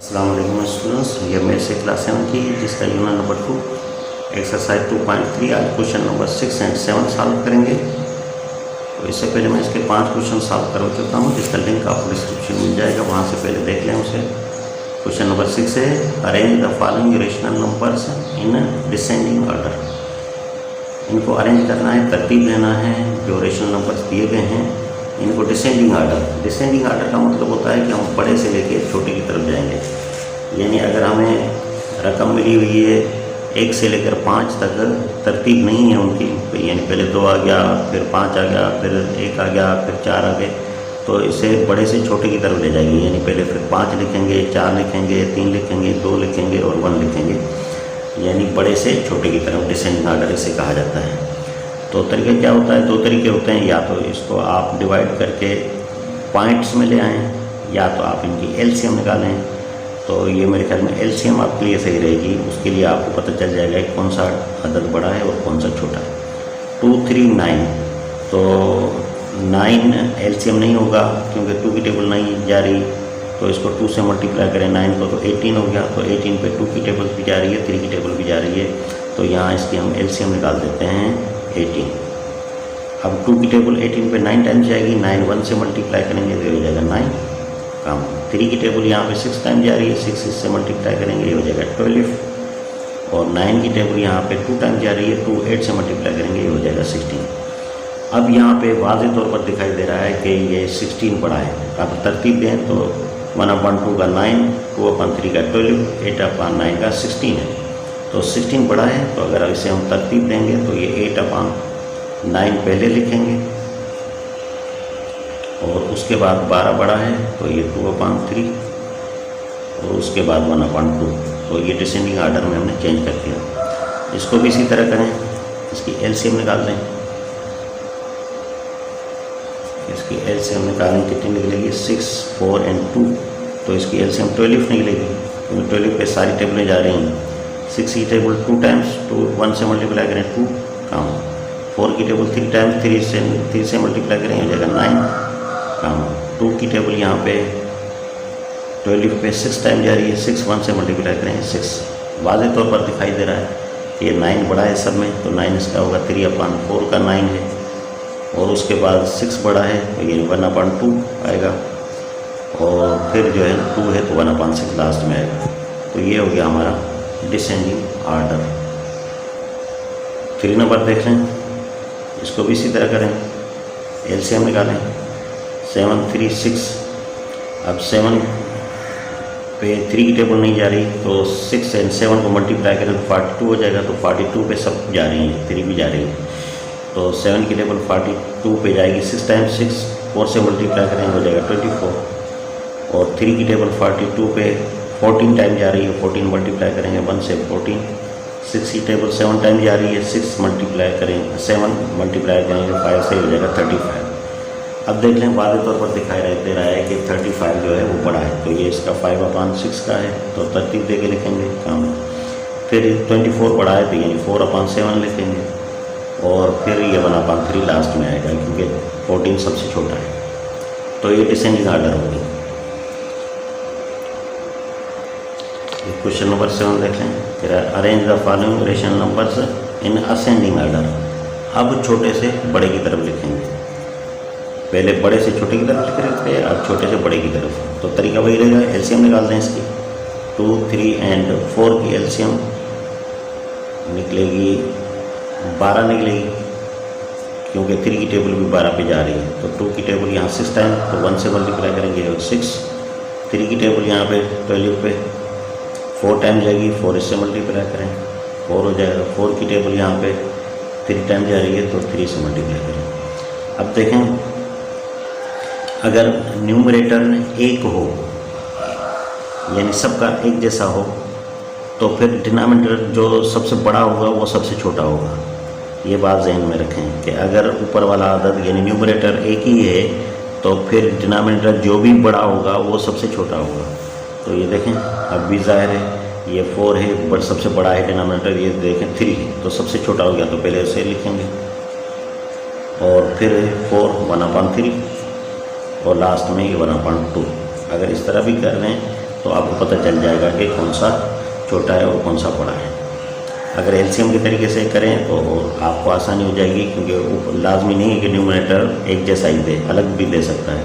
अस्सलाम वालेकुम स्टूडेंट्स, ये मेरे से क्लास 7 की जिसका यूनिट नंबर 2 एक्सरसाइज 2.3 आज क्वेश्चन नंबर 6 एंड 7 सॉल्व करेंगे। तो इससे पहले मैं इसके 5 क्वेश्चन सॉल्व कर चुका हूँ जिसका लिंक आपको डिस्क्रिप्शन मिल जाएगा, वहाँ से पहले देख लें उसे। क्वेश्चन नंबर 6 है arrange the following rational numbers in descending order. इनको अरेंज करना है, तरतीब देना है। जो रेशनल नंबर्स दिए गए हैं इनको डिसेंडिंग आर्डर का मतलब होता है कि हम बड़े से लेके छोटे की तरफ जाएंगे। यानी अगर हमें रकम मिली हुई है 1 से लेकर 5 तक, तरतीब नहीं है उनकी, यानी पहले 2 आ गया, फिर 5 आ गया, फिर 1 आ गया, फिर 4 आ गए, तो इसे बड़े से छोटे की तरफ ले जाएंगे। यानी पहले फिर 5 लिखेंगे, 4 लिखेंगे, 3 लिखेंगे, 2 लिखेंगे और 1 लिखेंगे, यानी बड़े से छोटे की तरफ डिसेंडिंग आर्डर इसे कहा जाता है। तो तरीके क्या होता है, 2 तरीके होते हैं। या तो इसको आप डिवाइड करके पॉइंट्स में ले आएँ, या तो आप इनकी एलसीएम निकालें। तो ये मेरे ख्याल में एलसीएम आपके लिए सही रहेगी। उसके लिए आपको पता चल जाएगा कि कौन सा अदद बड़ा है और कौन सा छोटा है। 2, 3, 9, तो 9 एलसीएम नहीं होगा क्योंकि 2 की टेबल नहीं जा रही, तो इसको 2 से मल्टीप्लाई करें 9 को तो 18 हो गया। तो 18 पे 2 की टेबल भी जा रही है, 3 की टेबल भी जा रही है, तो यहाँ इसकी हम एलसीएम निकाल देते हैं 18। अब 2 की टेबल 18 पे 9 टाइम्स जाएगी, 9 1 से मल्टीप्लाई करेंगे तो ये हो जाएगा 9 काम। 3 की टेबल यहाँ पे 6 टाइम जा रही है, 6 इससे मल्टीप्लाई करेंगे ये हो जाएगा 12। और 9 की टेबल यहाँ पे 2 टाइम जा रही है, 2 8 से मल्टीप्लाई करेंगे ये हो जाएगा 16। अब यहाँ पे वाज़ेह तौर पर दिखाई दे रहा है कि ये 16 बड़ा है। अब तरतीब दें तो 1/2 का 9, 2/3 का 12, 8/9 का 16 है, तो 16 बड़ा है। तो अगर इसे हम तरतीब देंगे तो ये 8/9 पहले लिखेंगे और उसके बाद 12 बड़ा है तो ये 2/3 और उसके बाद 1/2। तो ये डिसेंडिंग आर्डर में हमने चेंज कर दिया। इसको भी इसी तरह करें, इसकी एलसीएम निकाल दें। इसकी एलसीएम निकालें कितनी निकलेगी, 6, 4 एंड 2, तो इसकी एलसीएम 12 निकलेगी क्योंकि 12 पे सारी टेबलें जा रही हैं। 6 की टेबल 2 टाइम्स, 2 1 से मल्टीप्लाई करें 2 काम। 4 की टेबल 3 टाइम्स, 3 से मल्टीप्लाई करें हो जाएगा 9 काम। 2 की टेबल यहाँ पे 12 पे 6 टाइम जा रही है, 6 1 से मल्टीप्लाई करें 6। वाज़ेह तौर पर दिखाई दे रहा है कि ये 9 बड़ा है सब में, तो 9 इसका होगा 3/4 का 9 है। और उसके बाद 6 बड़ा है तो ये 1/2 आएगा, और फिर जो है 2 है तो 1/6 लास्ट में आएगा। तो ये हो गया हमारा डिसेंडिंग आर्डर। 3 नंबर देख लें, इसको भी इसी तरह करें, एलसीएम निकालें। 7 3 6, अब 7 पे 3 की टेबल नहीं जा रही तो 6 एंड 7 को मल्टीप्लाई करें तो 42 हो जाएगा। तो 42 पे सब जा रही हैं, 3 भी जा रही है, तो 7 की टेबल 42 पे जाएगी, 6 टाइम्स 6, 4 से मल्टीप्लाई करें हो जाएगा 24। और 3 की टेबल 42 पे 14 टाइम जा रही है, 14 मल्टीप्लाई करेंगे 1 से 14। 6 की टेबल 7 टाइम जा रही है, 6 मल्टीप्लाई करेंगे 7 मल्टीप्लाई करेंगे 5 से हो जाएगा 35। अब देख लें, वाज़ेह तौर पर दिखाई दे रहा है कि 35 जो है वो बड़ा है, तो ये इसका 5/6 का है, तो तरतीब दे के लिखेंगे काम। फिर 24 बड़ा है तो यानी 4/7 लिखेंगे, और फिर ये 1/3 लास्ट में आएगा क्योंकि 14 सबसे छोटा है। तो ये डिसेंडिंग आर्डर होगी। क्वेश्चन नंबर 7 देख लें, फिर arrange the following rational numbers in ascending order. अब छोटे से बड़े की तरफ लिखेंगे, पहले बड़े से छोटे की तरफ लिख रहे थे, अब छोटे से बड़े की तरफ। तो तरीका वही रहेगा, एलसीएम निकाल दें इसकी। 2, 3 एंड 4 की एलसीएम निकलेगी 12 निकलेगी क्योंकि 3 की टेबल भी 12 पे जा रही है। तो 2 की टेबल यहाँ 6 टाइम, तो 1 से मल्टीप्लाई करेंगे 6। 3 की टेबल यहाँ पे 12 पे 4 टाइम जाएगी, 4 इससे मल्टीप्लाई करें 4 हो जाएगा। 4 की टेबल यहाँ पे 3 टाइम जा रही है तो 3 से मल्टीप्लाई करें। अब देखें, अगर न्यूमरेटर 1 हो यानी सबका एक जैसा हो, तो फिर डिनोमिनेटर जो सबसे बड़ा होगा वो सबसे छोटा होगा। ये बात जहन में रखें कि अगर ऊपर वाला अदद यानी न्यूमरेटर 1 ही है तो फिर डिनोमिनेटर जो भी बड़ा होगा वो सबसे छोटा होगा। तो ये देखें, अब भी ज़ाहिर है ये 4 है, बट सबसे बड़ा है डिनोमिनेटर, ये देखें 3 है, तो सबसे छोटा हो गया, तो पहले इसे लिखेंगे। और फिर 4 1/3 और लास्ट में ये 1/2। अगर इस तरह भी कर लें तो आपको पता चल जाएगा कि कौन सा छोटा है और कौन सा बड़ा है। अगर एलसीएम के तरीके से करें तो आपको आसानी हो जाएगी, क्योंकि लाजमी नहीं है कि न्यूमरेटर एक जैसा ही दे, अलग भी दे सकता है।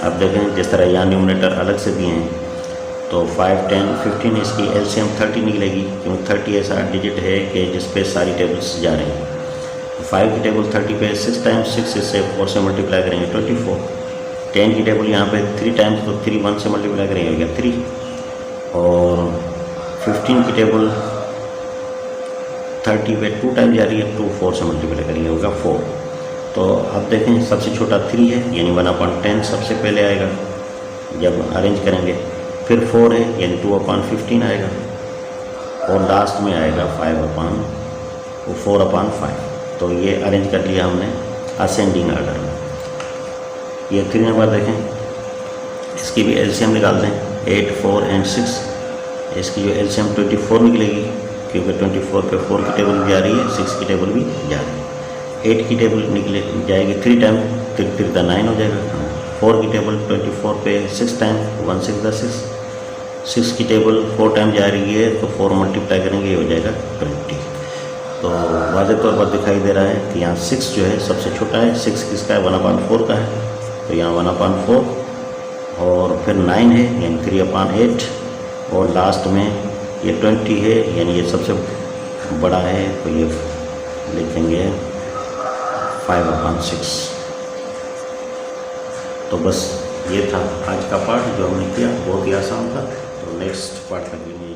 आप देखें जिस तरह यहाँ न्यूमरेटर अलग से दिए हैं, तो 5, 10, 15 इसकी एलसीएम 30 निकलेगी, क्योंकि 30 ऐसा डिजिट है कि जिस पे सारी टेबल्स जा रही हैं। 5 की टेबल 30 पे 6 टाइम्स 6 इससे 4 से मल्टीप्लाई करेंगे 24। 10 की टेबल यहाँ पे 3 टाइम्स, तो 3 1 से मल्टीप्लाई करेंगे हो गया 3। और 15 की टेबल 30 पे 2 टाइम जा रही है, 2 4 से मल्टीप्लाई करेंगे होगा 4। तो अब देखें सबसे छोटा 3 है, यानी 1/10 सबसे पहले आएगा जब अरेंज करेंगे। फिर 4 है, यानी 2/15 आएगा, और लास्ट में आएगा 4/5। तो ये अरेंज कर लिया हमने असेंडिंग ऑर्डर में। ये 3 नंबर देखें, इसकी भी एलसीएम निकाल दें। 8, 4 एंड 6, इसकी जो एलसीएम 24 निकलेगी, क्योंकि 24 पे 4 की टेबल भी जा रही है, 6 की टेबल भी जा रही है। 8 की टेबल निकले जाएगी 3 टाइम, 3 × 9 हो जाएगा। 4 की टेबल 24 पे 6 टाइम, 1 6 × 6। 6 की टेबल 4 टाइम जा रही है, तो 4 मल्टीप्लाई करेंगे, ये हो जाएगा 20। तो वाज़ेह तौर पर दिखाई दे रहा है कि यहाँ 6 जो है सबसे छोटा है। 6 किसका है? 1/4 का है, तो यहाँ 1/4। और फिर 9 है, यानी 3/8। और लास्ट में ये 20 है, यानी ये सबसे बड़ा है, तो ये लिखेंगे 5/6। तो बस ये था आज का पार्ट जो हमने किया, बहुत ही आसान था। तो नेक्स्ट पार्ट कंटिन्यू